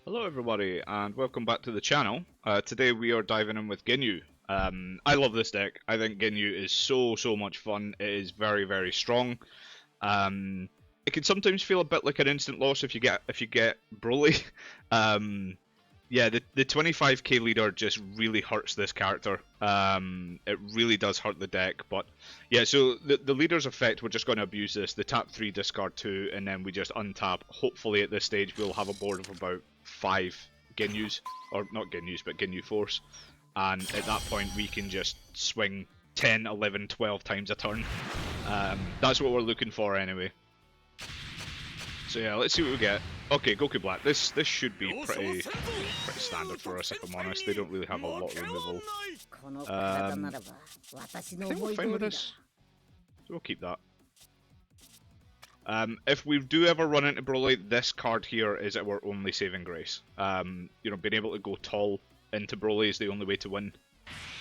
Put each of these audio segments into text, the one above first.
Hello everybody and welcome back to the channel. Today we are diving in with Ginyu. I love this deck. I think Ginyu is so much fun. It is very strong. It can sometimes feel a bit like an instant loss if you get Broly. Yeah, the 25k leader just really hurts this character. It really does hurt the deck, but yeah, so the leader's effect, we're just going to abuse this. The tap 3, discard 2, and then we just untap. Hopefully at this stage we'll have a board of about 5 Ginyus, or not Ginyus, but Ginyu Force. And at that point we can just swing 10, 11, 12 times a turn. That's what we're looking for anyway. So yeah, let's see what we get. Okay, Goku Black. This should be pretty standard for us, if I'm honest. They don't really have a lot of removal. I think we're fine with this. So we'll keep that. If we do ever run into Broly, this card here is our only saving grace. You know, being able to go tall into Broly is the only way to win.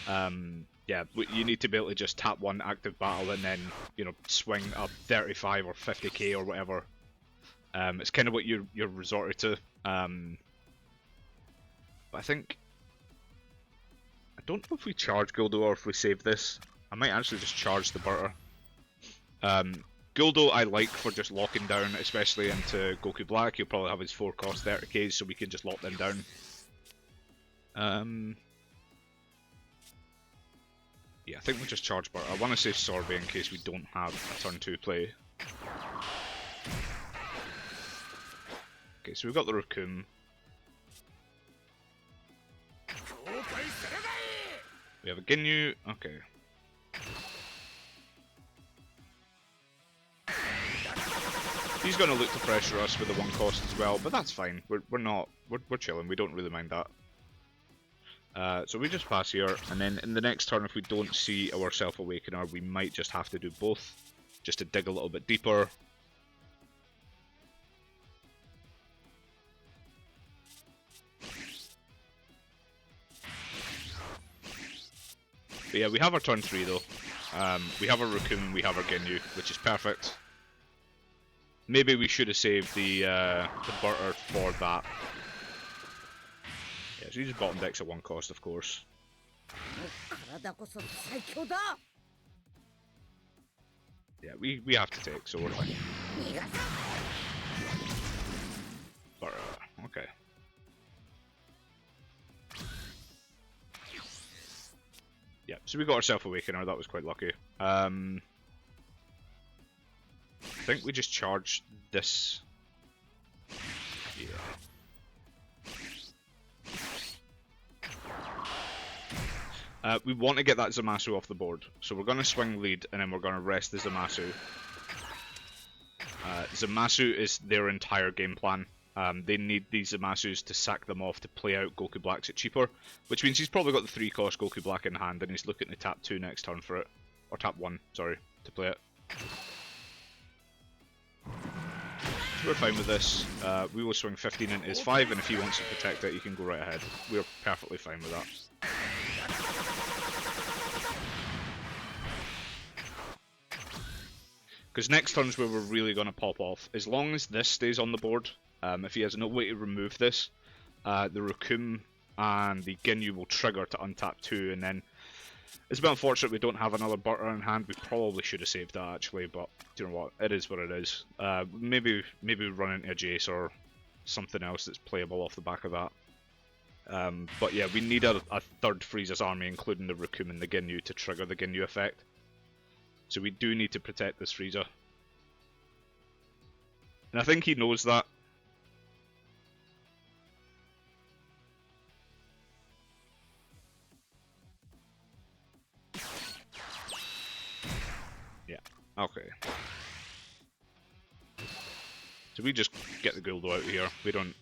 Yeah, you need to be able to just tap one active battle and then, you know, swing up 35 or 50k or whatever. It's kind of what you're resorted to. But I think I don't know if we charge Guldo or if we save this. I might actually just charge the Burter. Guldo I like for just locking down, especially into Goku Black. He'll probably have his 4 cost 30k's, so we can just lock them down. Yeah, I think we'll just charge Burter. I want to save Sorbet in case we don't have a turn 2 play. Okay, so we've got the Raccoon. We have a Ginyu. Okay. He's going to look to pressure us with the 1 cost as well, but that's fine. We're chilling. We don't really mind that. So we just pass here, and then in the next turn, if we don't see our Self-Awakener, we might just have to do both, just to dig a little bit deeper. But yeah, we have our turn 3 though. We have our Raccoon and we have our Ginyu, which is perfect. Maybe we should have saved the Burter for that. Yeah, so he just bottom decks at 1 cost, of course. Yeah, we have to take, so we're fine. Burter, okay. Yeah, so we got our Self-Awakener, that was quite lucky. I think we just charge this. Yeah. We want to get that Zamasu off the board, so we're going to swing lead and then we're going to rest the Zamasu. Zamasu is their entire game plan. They need these Zamasus to sack them off to play out Goku Black's at cheaper, which means he's probably got the 3 cost Goku Black in hand and he's looking to tap 2 next turn for it. Or tap 1, sorry, to play it. So we're fine with this. We will swing 15 into his 5, and if he wants to protect it, he can go right ahead. We're perfectly fine with that. Because next turn's where we're really going to pop off. As long as this stays on the board, if he has no way to remove this, the Raccoon and the Ginyu will trigger to untap 2, and then it's a bit unfortunate we don't have another Burter in hand. We probably should have saved that actually, but you know what, it is what it is. Maybe we run into a Jace or something else that's playable off the back of that. But yeah, we need a third Frieza's army, including the Raccoon and the Ginyu, to trigger the Ginyu effect. So we do need to protect this Frieza. And I think he knows that. Yeah, okay. So we just get the Guldo out of here. We don't...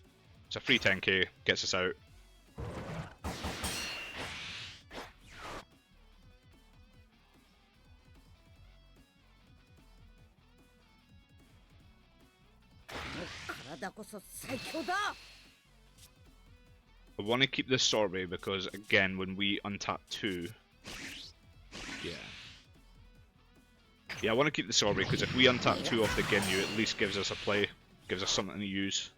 It's a free 10k, gets us out. I want to keep this Sorbet because, again, when we untap 2... Yeah. Yeah, I want to keep the Sorbet because if we untap 2 off the Ginyu, it at least gives us a play, gives us something to use.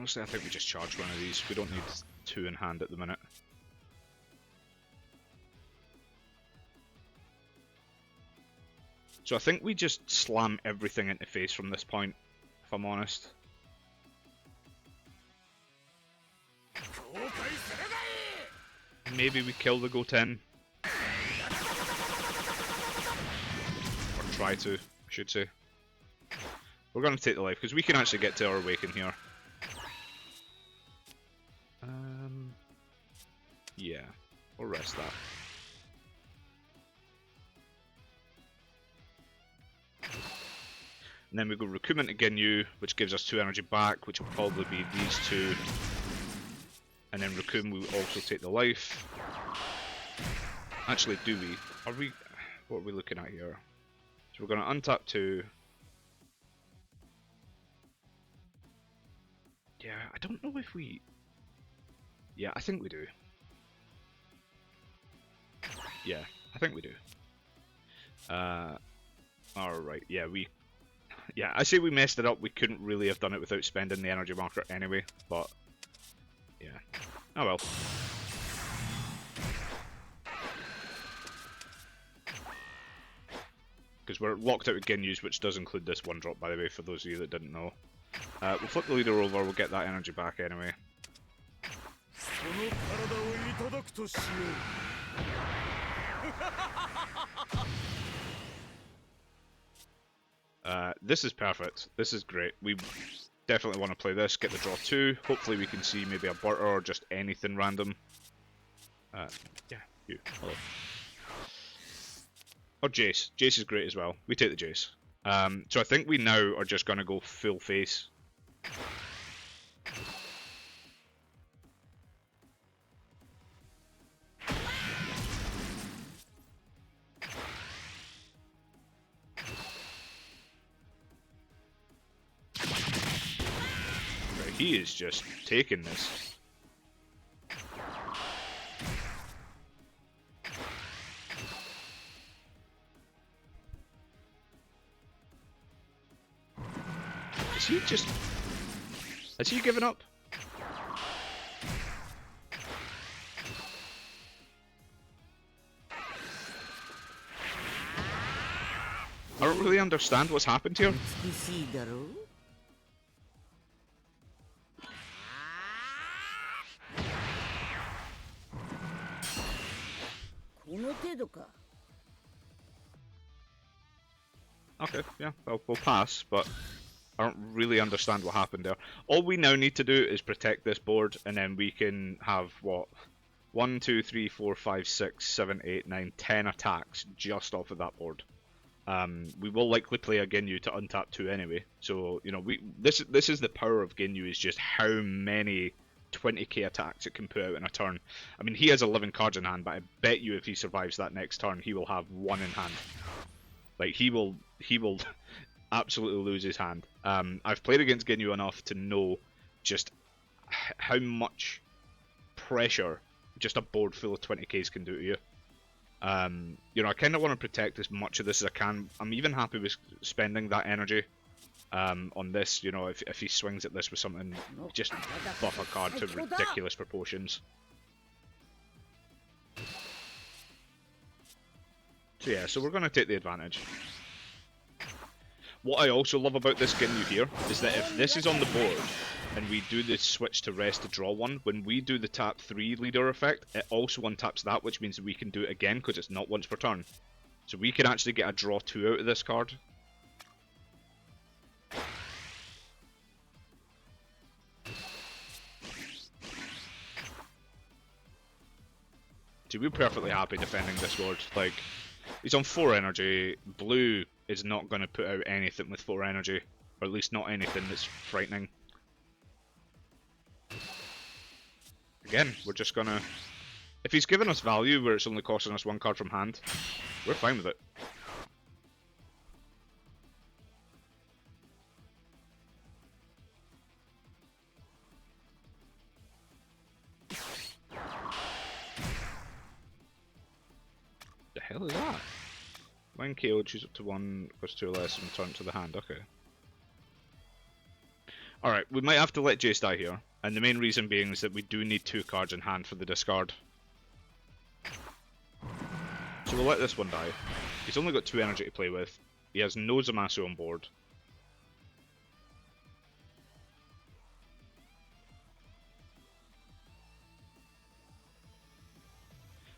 Honestly, I think we just charge one of these. We don't need two in hand at the minute. So I think we just slam everything into face from this point, if I'm honest. Maybe we kill the Goten. Or try to, I should say. We're going to take the life, because we can actually get to our awaken here. Yeah, we'll rest that. And then we go Recruitment to Ginyu, which gives us 2 energy back, which will probably be these two. And then Raccoon will also take the life. Actually, do we? Are we? What are we looking at here? So we're going to untap 2. Yeah, I don't know if we... Yeah, I think we do. Yeah, I think we do. Alright, yeah, we... Yeah, I say we messed it up. We couldn't really have done it without spending the energy marker anyway, but... Yeah. Oh well. Because we're locked out of Ginyus, which does include this one drop, by the way, for those of you that didn't know. We'll flip the leader over, we'll get that energy back anyway. This is perfect. This is great. We definitely want to play this, get the draw 2. Hopefully we can see maybe a Burter or just anything random. Yeah, you. Hello. Or Jace. Jace is great as well. We take the Jace. So I think we now are just going to go full face. He is just taking this. Is he just... Has he given up? I don't really understand what's happened here. Okay, yeah, well, we'll pass, but I don't really understand what happened there. All we now need to do is protect this board, and then we can have, what, 1, 2, 3, 4, 5, 6, 7, 8, 9, 10 attacks just off of that board. We will likely play a Ginyu to untap 2 anyway, so, you know, this is the power of Ginyu, is just how many 20k attacks it can put out in a turn. I mean, he has 11 cards in hand, but I bet you if he survives that next turn, he will have 1 in hand. Like, he will absolutely lose his hand. I've played against Ginyu enough to know just how much pressure just a board full of 20ks can do to you. You know, I kind of want to protect as much of this as I can. I'm even happy with spending that energy on this. You know, if he swings at this with something, just buff a card to ridiculous proportions. So yeah, so we're going to take the advantage. What I also love about this Ginyu here is that if this is on the board and we do the switch to rest to draw 1, when we do the tap 3 leader effect, it also untaps that, which means that we can do it again because it's not once per turn. So we can actually get a draw 2 out of this card. So we're perfectly happy defending this board. Like, he's on 4 energy. Blue is not going to put out anything with 4 energy, or at least not anything that's frightening. Again, we're just going to... If he's given us value where it's only costing us 1 card from hand, we're fine with it. The hell is that? When KO, choose up to 1, plus 2 or less, and return to the hand. Okay. Alright, we might have to let Jace die here, and the main reason being is that we do need 2 cards in hand for the discard. So we'll let this one die. He's only got 2 energy to play with. He has no Zamasu on board.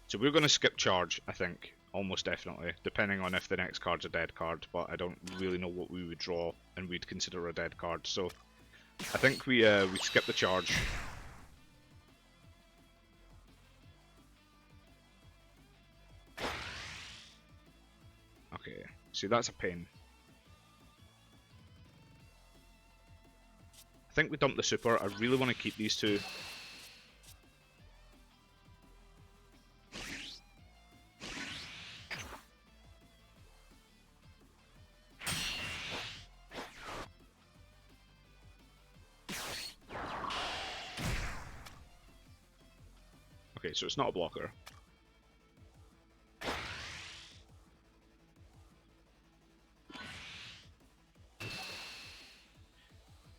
So we're going to skip charge, I think, almost definitely, depending on if the next card's a dead card, but I don't really know what we would draw and we'd consider a dead card, so I think we skip the charge. Okay, see that's a pain. I think we dump the super. I really want to keep these 2. Okay, so it's not a blocker.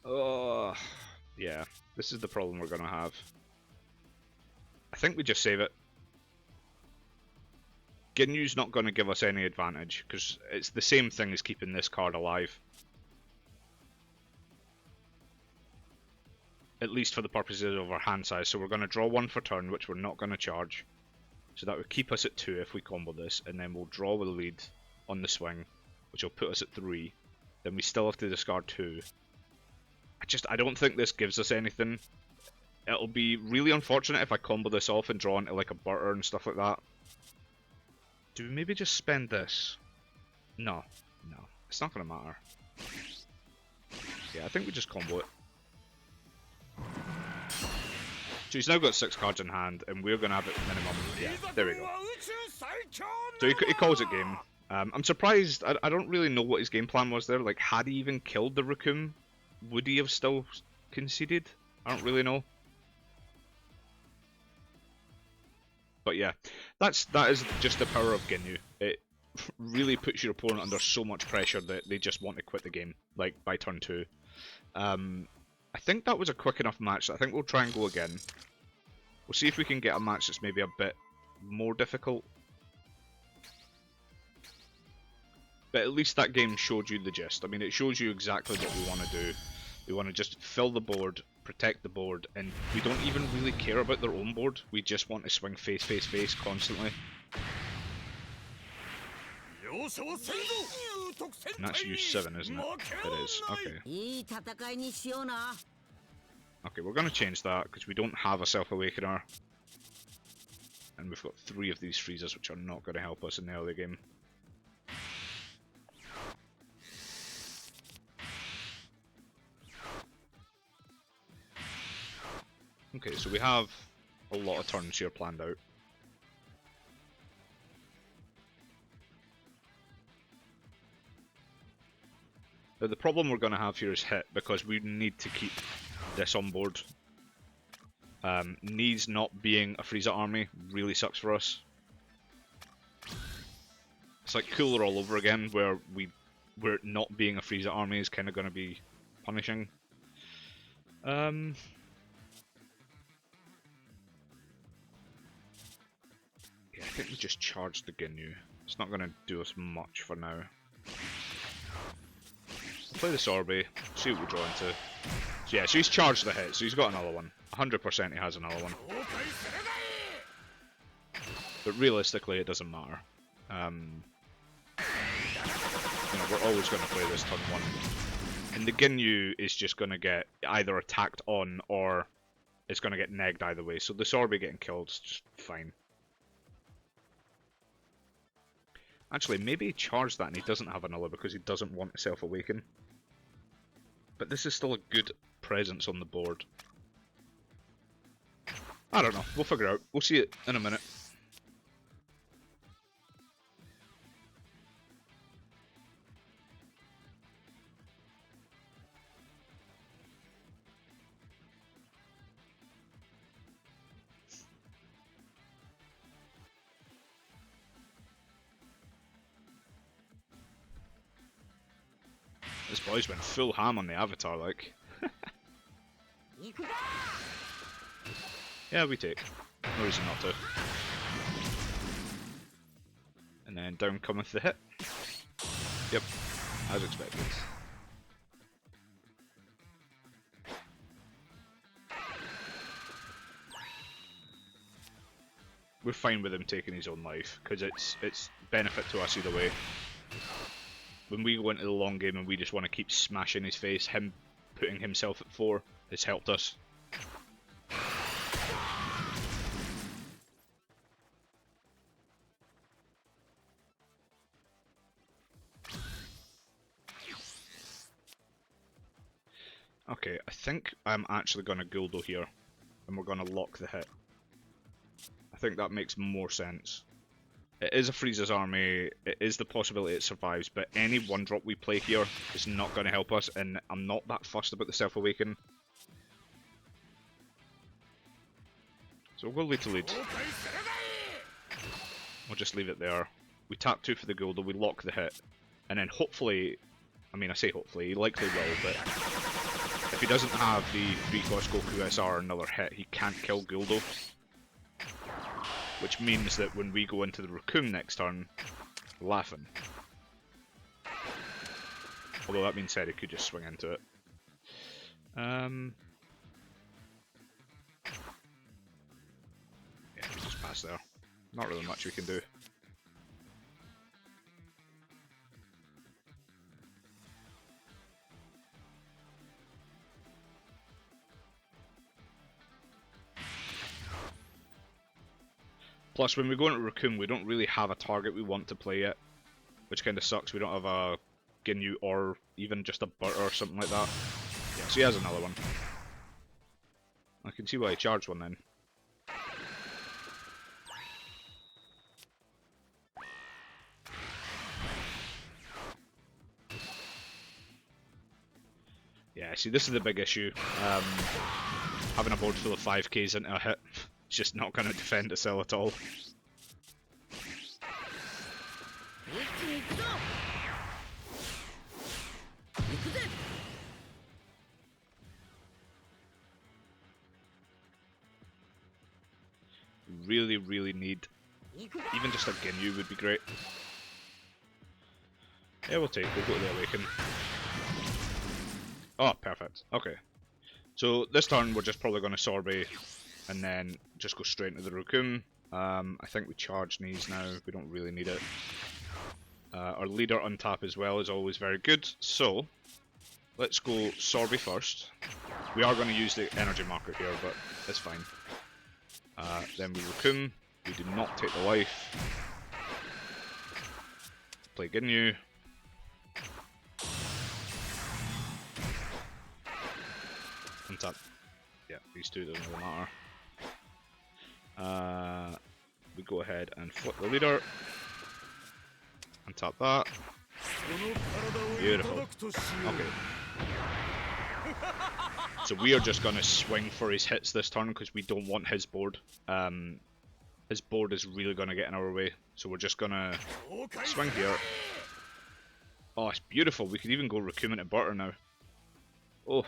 Oh, yeah, this is the problem we're going to have. I think we just save it. Ginyu's not going to give us any advantage, because it's the same thing as keeping this card alive. At least for the purposes of our hand size. So we're going to draw 1 for turn, which we're not going to charge. So that would keep us at 2 if we combo this, and then we'll draw with a lead on the swing, which will put us at 3. Then we still have to discard 2. I don't think this gives us anything. It'll be really unfortunate if I combo this off and draw into like a butter and stuff like that. Do we maybe just spend this? No, it's not going to matter. Yeah, I think we just combo it. So he's now got 6 cards in hand, and we're going to have it minimum. Yeah, there we go. So he calls it game. I'm surprised. I don't really know what his game plan was there. Like, had he even killed the Raccoon, would he have still conceded? I don't really know. But yeah, that is just the power of Ginyu. It really puts your opponent under so much pressure that they just want to quit the game, like by turn 2. I think that was a quick enough match. I think we'll try and go again. We'll see if we can get a match that's maybe a bit more difficult. But at least that game showed you the gist. I mean, it shows you exactly what we want to do. We want to just fill the board, protect the board, and we don't even really care about their own board. We just want to swing face, face, face constantly. And that's U7, isn't it? It is. Okay. Okay, we're going to change that because we don't have a Self-Awakener. And we've got 3 of these freezers which are not going to help us in the early game. Okay, so we have a lot of turns here planned out. Now the problem we're going to have here is hit, because we need to keep this on board. Needs not being a Frieza army really sucks for us. It's like Cooler all over again, where we're not being a Frieza army is kind of going to be punishing. Yeah, I think we just charged the Ginyu. It's not going to do us much for now. Play the Sorbet, see what we draw into. So yeah, so he's charged the hit, so he's got another one. 100% he has another one. But realistically, it doesn't matter. You know, we're always going to play this turn 1. And the Ginyu is just going to get either attacked on, or it's going to get negged either way. So the Sorbet getting killed is just fine. Actually, maybe he charged that and he doesn't have another because he doesn't want to Self-Awaken. But this is still a good presence on the board. I don't know, we'll figure it out. We'll see it in a minute. This boy's went full ham on the avatar, like. Yeah, we take. No reason not to. And then down cometh the hit. Yep, as expected. We're fine with him taking his own life, because it's benefit to us either way. When we go into the long game and we just want to keep smashing his face, him putting himself at 4 has helped us. Okay, I think I'm actually going to Guldo here, and we're going to lock the hit. I think that makes more sense. It is a Frieza's army, it is the possibility it survives, but any 1-drop we play here is not going to help us, and I'm not that fussed about the Self-Awaken. So we'll lead to lead. We'll just leave it there. We tap 2 for the Guldo, we lock the hit, and then hopefully, I mean I say hopefully, he likely will, but if he doesn't have the 3-cost Goku SR another hit, he can't kill Guldo. Which means that when we go into the Raccoon next turn, we're laughing. Although that being said, he could just swing into it. Yeah, we just pass there. Not really much we can do. Plus, when we go into Raccoon, we don't really have a target we want to play yet, which kind of sucks. We don't have a Ginyu or even just a Butter or something like that. Yeah, so he has another one. I can see why he charged one then. Yeah, see, this is the big issue. Having a board full of 5Ks into a hit. It's just not going to defend itself at all. Really, really need... even just a Ginyu would be great. Yeah, we'll take. We'll go to the Awaken. Oh, perfect. Okay. So this turn we're just probably going to Sorbet and then just go straight into the Raccoon. I think we charge knees now, we don't really need it. Our leader untap as well is always very good, so let's go Sorbet first. We are going to use the energy marker here, but that's fine. Then we Raccoon, we do not take the life. Play Ginyu. Untap. Yeah, these two doesn't really matter. We go ahead and flip the leader. Untap that. Beautiful. Okay. So we are just going to swing for his hits this turn because we don't want his board. His board is really going to get in our way. So we're just going to swing here. Oh, it's beautiful. We could even go Raccoon into Butter now. Oh.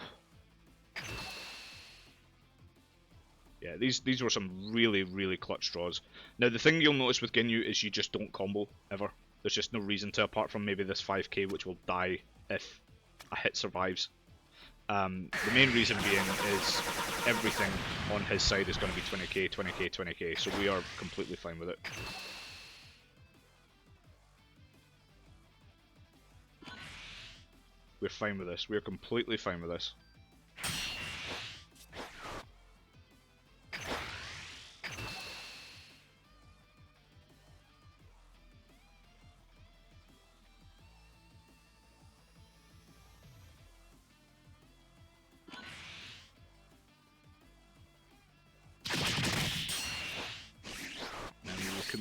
Yeah, these were some really, really clutch draws. Now, the thing you'll notice with Ginyu is you just don't combo, ever. There's just no reason to, apart from maybe this 5k, which will die if a hit survives. The main reason being is everything on his side is going to be 20k, 20k, 20k, so we are completely fine with it. We're fine with this. We're completely fine with this.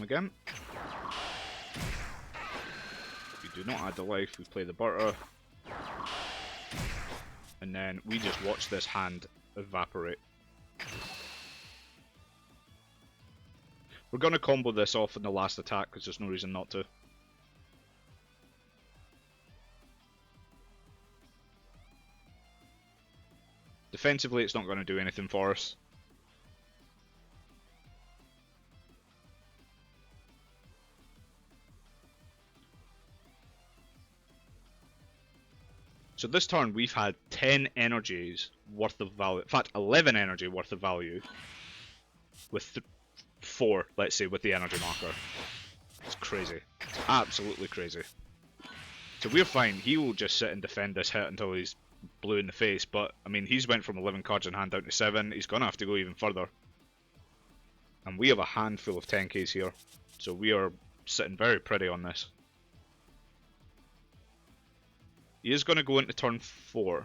Again. We do not add the life, we play the Butter. And then we just watch this hand evaporate. We're going to combo this off in the last attack because there's no reason not to. Defensively, it's not going to do anything for us. So this turn, we've had 10 energies worth of value. In fact, 11 energy worth of value. With 4, let's say, with the energy marker. It's crazy. It's absolutely crazy. So we're fine. He will just sit and defend this hit until he's blue in the face. But, I mean, he's went from 11 cards in hand down to 7. He's going to have to go even further. And we have a handful of 10Ks here. So we are sitting very pretty on this. He is going to go into turn 4.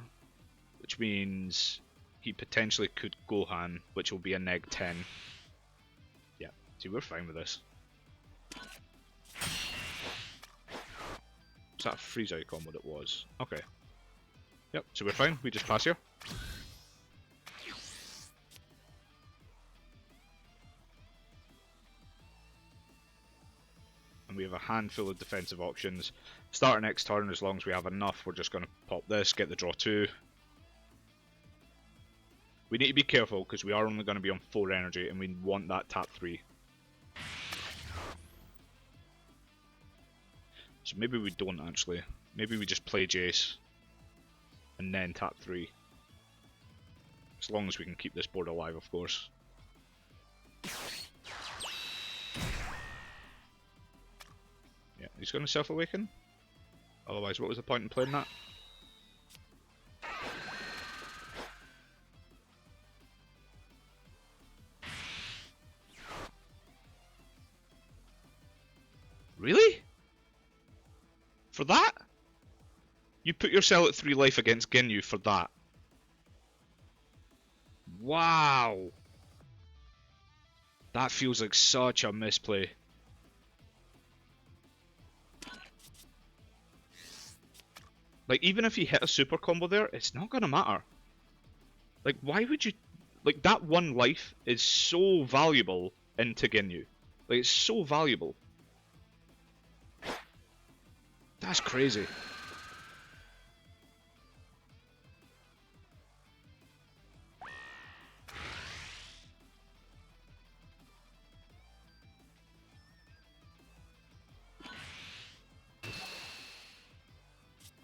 Which means he potentially could Gohan, which will be a neg 10. Yeah, see, we're fine with this. Is that a freeze icon? What it was? Okay. Yep, so we're fine. We just pass here. And we have a handful of defensive options. Start our next turn, as long as we have enough, we're just going to pop this, get the draw 2. We need to be careful, because we are only going to be on 4 energy, and we want that tap 3. So maybe we don't actually. Maybe we just play Jace and then tap 3. As long as we can keep this board alive, of course. Yeah, he's going to self-awaken. Otherwise, what was the point in playing that? Really? For that? You put your cell at 3 life against Ginyu for that? Wow! That feels like such a misplay. Like, even if he hit a super combo there, it's not gonna matter. Like, why would you... Like, that 1 life is so valuable into Ginyu. Like, it's so valuable. That's crazy.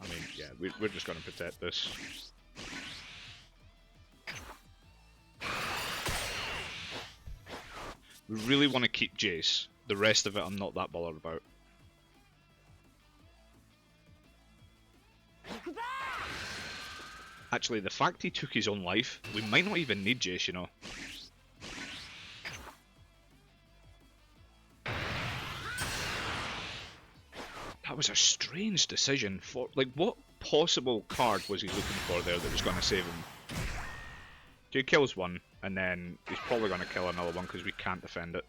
I mean, yeah, we're just going to protect this. We really want to keep Jace. The rest of it I'm not that bothered about. Actually, the fact he took his own life, we might not even need Jace, you know. That was a strange decision for... Like, what possible card was he looking for there that was going to save him? He kills one, and then he's probably going to kill another one because we can't defend it.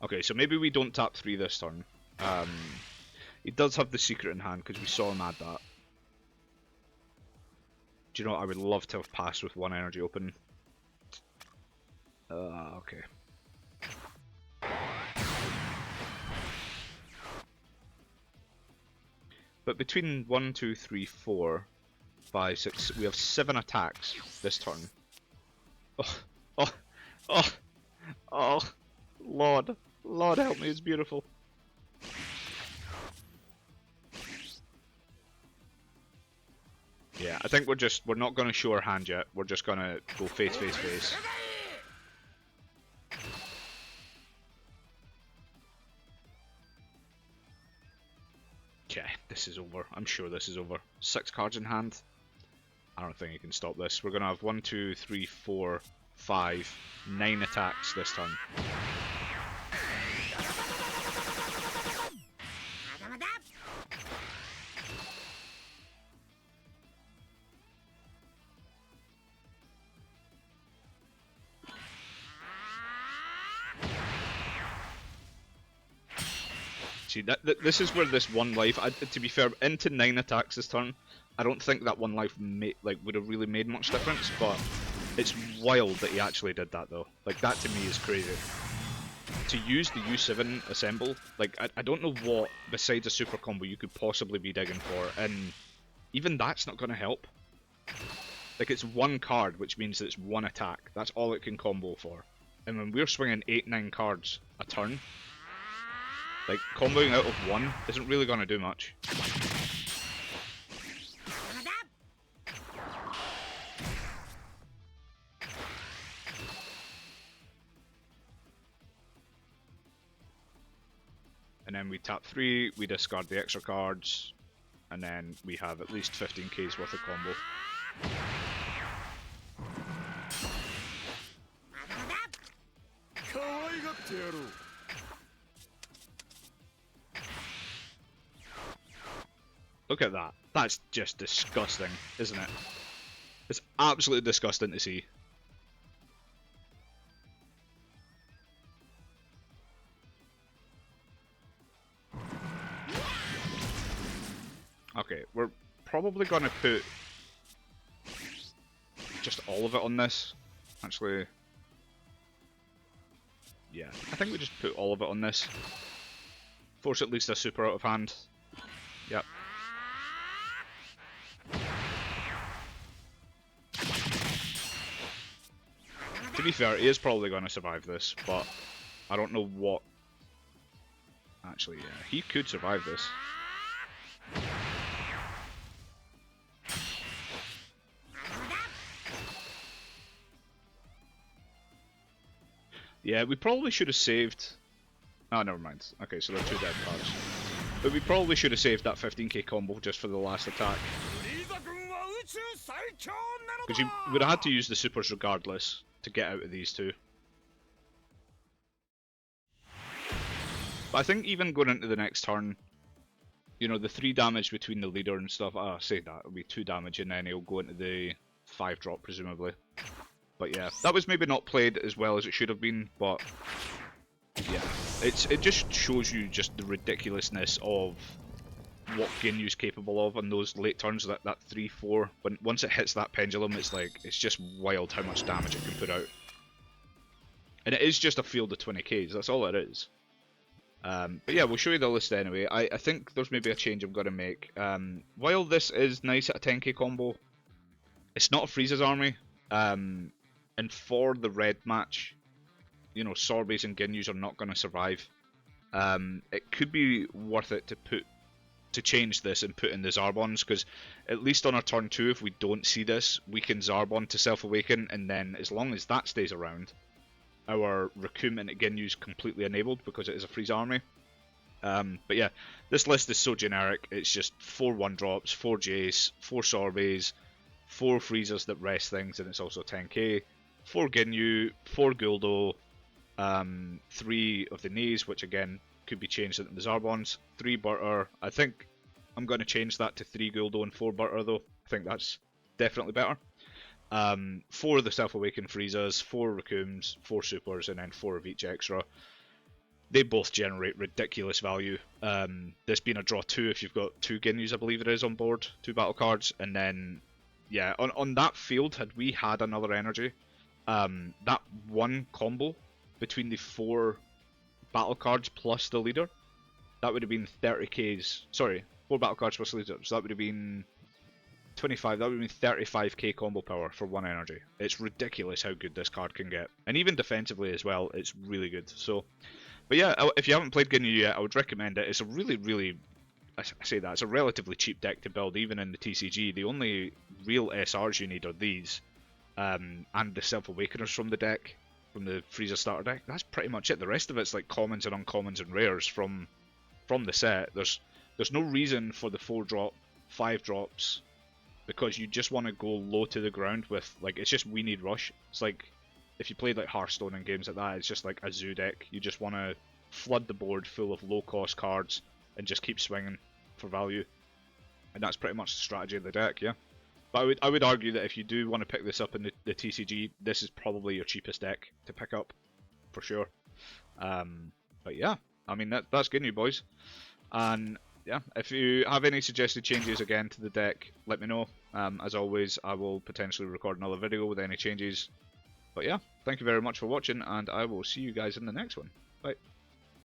Okay, so maybe we don't tap 3 this turn. He does have the secret in hand because we saw him add that. Do you know what? I would love to have passed with 1 energy open. Okay. But between 1, 2, 3, 4, 5, 6, we have 7 attacks this turn. Oh, oh, oh, oh, Lord. Lord help me, it's beautiful. Yeah, I think we're not going to show our hand yet. We're just going to go face, face, face. Okay, this is over. I'm sure this is over. 6 cards in hand. I don't think you can stop this. We're going to have 1, 2, 3, 4, 5, 9 attacks this turn. See, this is where this 1 life, to be fair, into 9 attacks this turn, I don't think that 1 life would have really made much difference, but it's wild that he actually did that though. Like, that to me is crazy. to use the U7 assemble, like, I don't know what, besides a super combo, you could possibly be digging for, and even that's not going to help. Like, it's one card, which means it's one attack. That's all it can combo for. And when we're swinging 8-9 cards a turn, like, comboing out of one isn't really going to do much. And then we tap 3, we discard the extra cards, and then we have at least 15k's worth of combo. Look at that. That's just disgusting, isn't it? It's absolutely disgusting to see. Okay, we're probably gonna put just all of it on this. Actually, yeah, I think we just put all of it on this. Force at least a super out of hand. Yep. To be fair, he is probably going to survive this, but I don't know what... Actually, yeah, he could survive this. Yeah, we probably should have saved... Oh, never mind. Okay, so they're 2 dead cards. But we probably should have saved that 15k combo just for the last attack. Because you would have had to use the supers regardless to get out of these two. But I think even going into the next turn, you know, the 3 damage between the leader and stuff, say that, it'll be 2 damage and then he'll go into the 5 drop presumably. But yeah, that was maybe not played as well as it should have been, but yeah, it just shows you just the ridiculousness of what Ginyu's capable of on those late turns, that 3-4. When once it hits that pendulum, it's like, it's just wild how much damage it can put out. And it is just a field of 20k's, that's all it is. But yeah, we'll show you the list anyway. I think there's maybe a change I'm going to make. While this is nice at a 10k combo, it's not a Frieza's army. And for the red match, you know, Sorbets and Ginyus are not going to survive. It could be worth it to change this and put in the Zarbons, because at least on our turn 2, if we don't see this, we can Zarbon to self-awaken, and then as long as that stays around, our Raccoon and Ginyu's completely enabled because it is a freeze army. But yeah, this list is so generic. It's just 4 1-drops, 4 Jace, 4 Sorbets, 4 freezers that rest things, and it's also 10k, 4 Ginyu, 4 Guldo, 3 of the knees, which again could be changed into the Zarbons, 3 Butter. I think I'm going to change that to 3 Guldo and 4 Butter though. I think that's definitely better. 4 of the Self-Awakened Freezers, 4 Raccoons, 4 Supers, and then 4 of each extra. They both generate ridiculous value. This being a draw 2 if you've got 2 Ginyus, I believe it is, on board, 2 battle cards, and then, yeah, on that field, had we had another energy, that one combo between the 4 battle cards plus the leader, that would have been 30k's, sorry, 4 battle cards plus the leader, so that would have been 25, that would have been 35k combo power for 1 energy. It's ridiculous how good this card can get. And even defensively as well, it's really good. So, but yeah, if you haven't played Ginyu yet, I would recommend it. It's a really, I say that, it's a relatively cheap deck to build, even in the TCG. The only real SRs you need are these, and the Self-Awakeners from the deck, from the Freezer starter deck. That's pretty much it. The rest of it's like commons and uncommons and rares from the set. There's no reason for the 4-drop, 5-drops, because you just want to go low to the ground with, like, it's just we need rush. It's like, if you played like Hearthstone and games like that, it's just like a zoo deck. You just want to flood the board full of low cost cards and just keep swinging for value. And that's pretty much the strategy of the deck, yeah. But I would argue that if you do want to pick this up in the TCG, this is probably your cheapest deck to pick up, for sure. But yeah, I mean, that's Ginyu, boys. And yeah, if you have any suggested changes again to the deck, let me know. As always, I will potentially record another video with any changes. But yeah, thank you very much for watching, and I will see you guys in the next one. Bye.